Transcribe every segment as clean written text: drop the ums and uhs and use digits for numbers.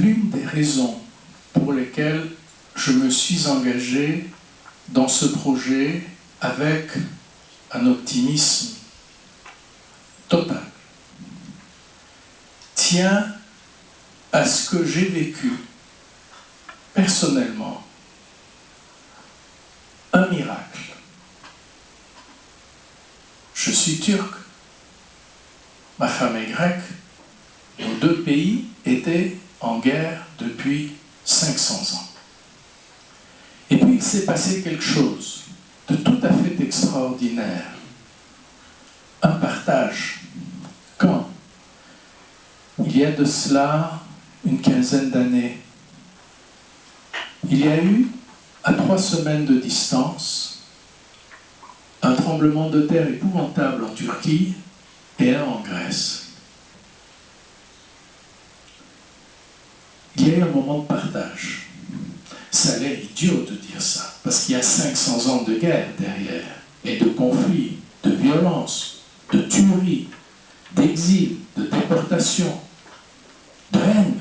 l'une des raisons pour lesquelles je me suis engagé dans ce projet avec un optimisme total tient à ce que j'ai vécu personnellement un miracle. Je suis turc, ma femme est grecque, nos deux pays étaient en guerre depuis 500 ans. Et puis il s'est passé quelque chose de tout à fait extraordinaire. Un partage. Quand, il y a de cela une quinzaine d'années, il y a eu, à 3 semaines de distance, un tremblement de terre épouvantable en Turquie et un en Grèce. Il y a eu un moment de partage. Ça a l'air idiot de dire ça, parce qu'il y a 500 ans de guerre derrière, et de conflits, de violences, de tueries, d'exil, de déportation, de haine.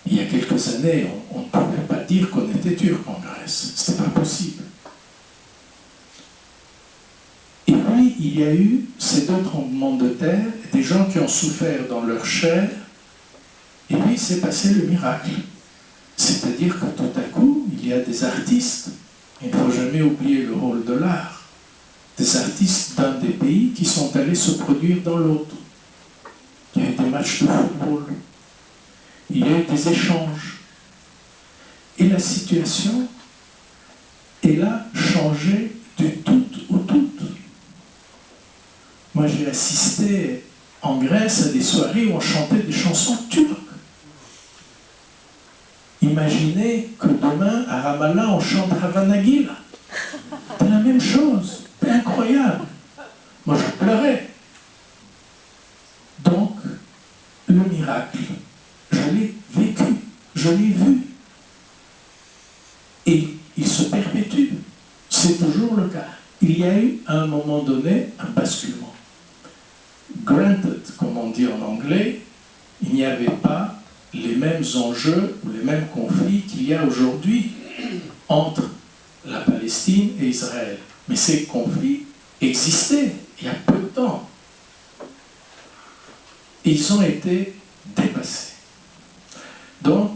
Il y a quelques années, on ne pouvait pas dire qu'on était turc en Grèce. Ce n'était pas possible. Et puis, il y a eu ces 2 tremblements de terre, des gens qui ont souffert dans leur chair, et puis il s'est passé le miracle. C'est-à-dire que tout à coup, il y a des artistes, il ne faut jamais oublier le rôle de l'art, des artistes d'un des pays qui sont allés se produire dans l'autre. Il y a eu des matchs de football, il y a eu des échanges. Et la situation, elle a changé du tout au tout. Moi, j'ai assisté en Grèce à des soirées où on chantait des chansons turques. Imaginez que demain, à Ramallah, on chante Havanagila. C'est la même chose. C'est incroyable. Moi, je pleurais. Donc, le miracle, je l'ai vécu, je l'ai vu. Et il se perpétue. C'est toujours le cas. Il y a eu, à un moment donné, un basculement. Granted, comme on dit en anglais, il n'y avait pas les mêmes enjeux ou les mêmes conflits qu'il y a aujourd'hui entre la Palestine et Israël. Mais ces conflits existaient il y a peu de temps. Ils ont été dépassés. Donc,